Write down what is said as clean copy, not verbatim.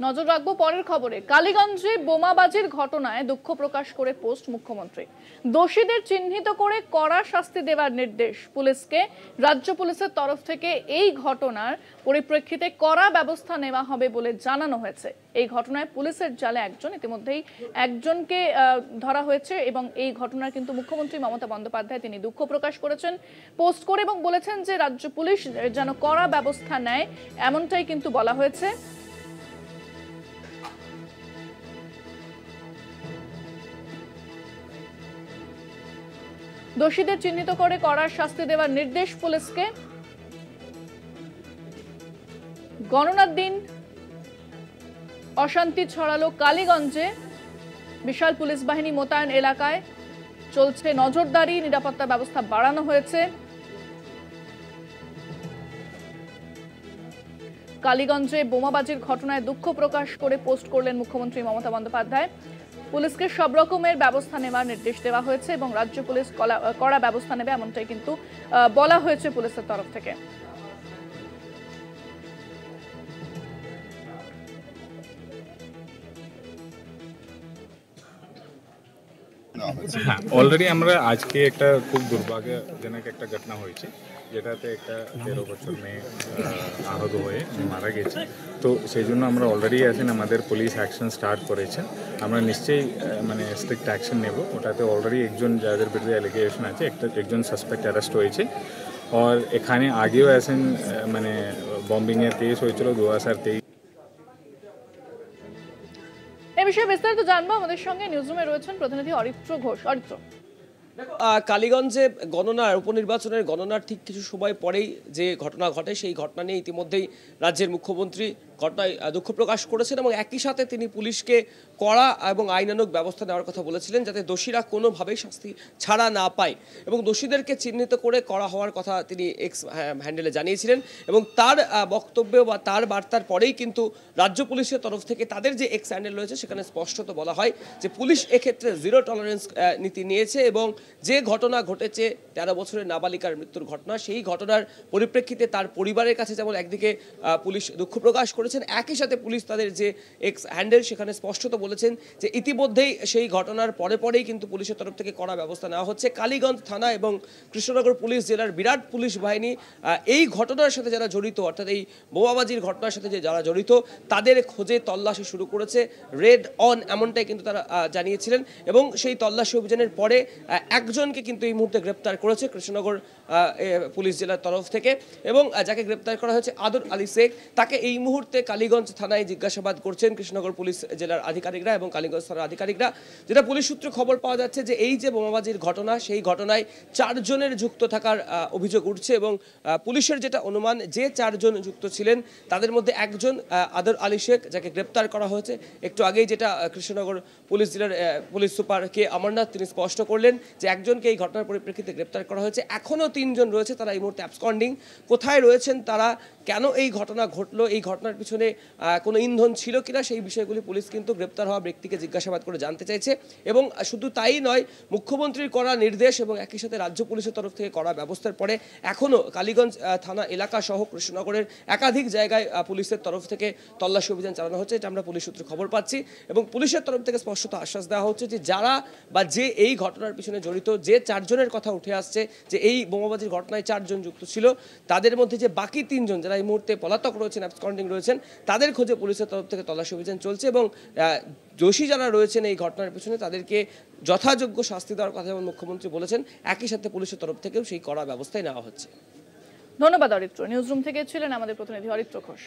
নজর রাখবো পরের খবরে। কালীগঞ্জে বোমাবাজির ঘটনায় দুঃখ প্রকাশ করে পোস্ট মুখ্যমন্ত্রী। দোষীদের চিহ্নিত করে কড়া শাস্তি দেওয়ার নির্দেশ পুলিশকে। রাজ্য পুলিশের তরফ থেকে এই ঘটনার পরিপ্রেক্ষিতে কড়া ব্যবস্থা নেওয়া হবে বলে জানানো হয়েছে। এই ঘটনায় পুলিশের জালে ইতিমধ্যেই একজনকে ধরা হয়েছে এবং এই ঘটনার কিন্তু মুখ্যমন্ত্রী মমতা বন্দ্যোপাধ্যায় তিনি দুঃখ প্রকাশ করেছেন পোস্ট করে এবং বলেছেন যে রাজ্য পুলিশ যেন কড়া ব্যবস্থা নেয়, এমনটাই কিন্তু বলা হয়েছে। দোষীদের চিহ্নিত করে কড়া শাস্তি দেওয়ার নির্দেশ পুলিশকে। গণনার দিন অশান্তি ছড়ালো কালীগঞ্জে। বিশাল পুলিশ বাহিনী মোতায়েন এলাকায় চলছে নজরদারি, নিরাপত্তা ব্যবস্থা বাড়ানো হয়েছে। কালীগঞ্জে বোমাবাজির ঘটনায় দুঃখ প্রকাশ করে পোস্ট করলেন মুখ্যমন্ত্রী মমতা বন্দ্যোপাধ্যায়। পুলিশকে সব রকমের ব্যবস্থা নেওয়ার নির্দেশ দেওয়া হয়েছে এবং রাজ্য পুলিশ কড়া ব্যবস্থা নেবে, এমনটাই কিন্তু বলা হয়েছে পুলিশের তরফ থেকে। অলরেডি আমরা আজকে একটা খুব দুর্ভাগ্যজনক একটা ঘটনা হয়েছে, যেটাতে একটা 13 বছর মেয়ে আহত হয়ে মারা গেছে। তো সেই জন্য আমরা অলরেডি আছেন, আমাদের পুলিশ অ্যাকশন স্টার্ট করেছেন। আমরা নিশ্চয়ই স্ট্রিক্ট অ্যাকশন নেব। ওটাতে অলরেডি একজন যাদের বিরুদ্ধে অ্যালিগেশন আছে, একজন সাসপেক্ট অ্যারেস্ট হয়েছে। আর এখানে আগেও আছেন বম্বিংয়ের কেস হয়েছিল 2023। এই বিষয়ে বিস্তারিত জানবো, আমাদের সঙ্গে নিউজরুমে রয়েছেন প্রতিনিধি অরিত্র ঘোষ। অরিত্র, কালীগঞ্জে উপনির্বাচনের গণনার ঠিক কিছু সময় পরেই যে ঘটনা ঘটে, সেই ঘটনা নিয়ে ইতিমধ্যেই রাজ্যের মুখ্যমন্ত্রী ঘটনায় দুঃখ প্রকাশ করেছেন এবং একই সাথে তিনি পুলিশকে কড়া এবং আইনানুগ ব্যবস্থা নেওয়ার কথা বলেছিলেন, যাতে দোষীরা কোনোভাবেই শাস্তি ছাড়া না পায় এবং দোষীদেরকে চিহ্নিত করে করা হওয়ার কথা তিনি এক্স হ্যান্ডেলে জানিয়েছিলেন। এবং তার বক্তব্য বা তার বার্তার পরেই কিন্তু রাজ্য পুলিশের তরফ থেকে তাদের যে এক্স হ্যান্ডেল রয়েছে সেখানে স্পষ্টত বলা হয় যে পুলিশ এক্ষেত্রে জিরো টলারেন্স নীতি নিয়েছে এবং যে ঘটনা ঘটেছে 13 বছরের নাবালিকার মৃত্যুর ঘটনা, সেই ঘটনার পরিপ্রেক্ষিতে তার পরিবারের কাছে যেমন একদিকে পুলিশ দুঃখ প্রকাশ করেছেন, একই সাথে পুলিশ তাদের যে এক্স হ্যান্ডেল সেখানে স্পষ্টত বলেছেন যে ইতিমধ্যেই সেই ঘটনার পরেই কিন্তু পুলিশের তরফ থেকে কড়া ব্যবস্থা নেওয়া হচ্ছে। কালীগঞ্জ থানা এবং কৃষ্ণনগর পুলিশ জেলার বিরাট পুলিশ বাহিনী এই ঘটনার সাথে যারা জড়িত, অর্থাৎ এই বোমাবাজির ঘটনার সাথে যারা জড়িত তাদের খোঁজে তল্লাশি শুরু করেছে, রেড অন এমনটাই কিন্তু তারা জানিয়েছিলেন। এবং সেই তল্লাশি অভিযানের পরে একজনকে কিন্তু এই মুহূর্তে গ্রেপ্তার করেছে কৃষ্ণনগর পুলিশ জেলার তরফ থেকে এবং যাকে গ্রেপ্তার করা হয়েছে আদর আলী শেখ, তাকে এই মুহূর্তে কালীগঞ্জ থানায় জিজ্ঞাসাবাদ করছেন কৃষ্ণনগর পুলিশ জেলার আধিকারিকরা এবং কালীগঞ্জ থানার আধিকারিকরা। যেটা পুলিশ সূত্রে খবর পাওয়া যাচ্ছে যে এই যে বোমাবাজির ঘটনা, সেই ঘটনায় 4 জনের যুক্ত থাকার অভিযোগ উঠছে এবং পুলিশের যেটা অনুমান যে 4 জন যুক্ত ছিলেন তাদের মধ্যে একজন আদর আলী শেখ, যাকে গ্রেপ্তার করা হয়েছে। একটু আগেই যেটা কৃষ্ণনগর পুলিশ জেলার পুলিশ সুপার কে অমরনাথ তিনি স্পষ্ট করলেন যে একজনকে এই ঘটনার পরিপ্রেক্ষিতে গ্রেপ্তার করা হয়েছে। এখনও 3 জন রয়েছে, তারা এই মুহূর্তে অ্যাবসকন্ডিং। কোথায় রয়েছেন তারা, কেন এই ঘটনা ঘটলো, এই ঘটনার পিছনে কোনো ইন্ধন ছিল কিনা, সেই বিষয়গুলি পুলিশ কিন্তু গ্রেপ্তার হওয়া ব্যক্তিকে জিজ্ঞাসাবাদ করে জানতে চাইছে। এবং শুধু তাই নয়, মুখ্যমন্ত্রীর করা নির্দেশ এবং একই সাথে রাজ্য পুলিশের তরফ থেকে করা ব্যবস্থার পরে এখনও কালীগঞ্জ থানা এলাকা সহ কৃষ্ণনগরের একাধিক জায়গায় পুলিশের তরফ থেকে তল্লাশি অভিযান চালানো হচ্ছে, এটা আমরা পুলিশ সূত্রে খবর পাচ্ছি। এবং পুলিশের তরফ থেকে স্পষ্টত আশ্বাস দেওয়া হচ্ছে যে যারা বা যে এই ঘটনার পিছনে জড়িত, যে 4 জনের কথা উঠে আসছে যে এই বোমাবাজির ঘটনায় 4 জন যুক্ত ছিল, তাদের মধ্যে যে বাকি 3 জন যারা এই মুহূর্তে পলাতক রয়েছেন, অ্যাবসকন্ডিং রয়েছেন, তাদের খোঁজে পুলিশের তরফ থেকে তল্লাশি অভিযান চলছে এবং দোষী যারা রয়েছেন এই ঘটনার পিছনে তাদেরকে যথাযোগ্য শাস্তি দেওয়ার কথা যেমন মুখ্যমন্ত্রী বলেছেন, একই সাথে পুলিশের তরফ থেকেও সেই কড়া ব্যবস্থাই নেওয়া হচ্ছে। ধন্যবাদ অরিত্র। নিউজরুম থেকে ছিলেন আমাদের প্রতিনিধি অরিত্র ঘোষ।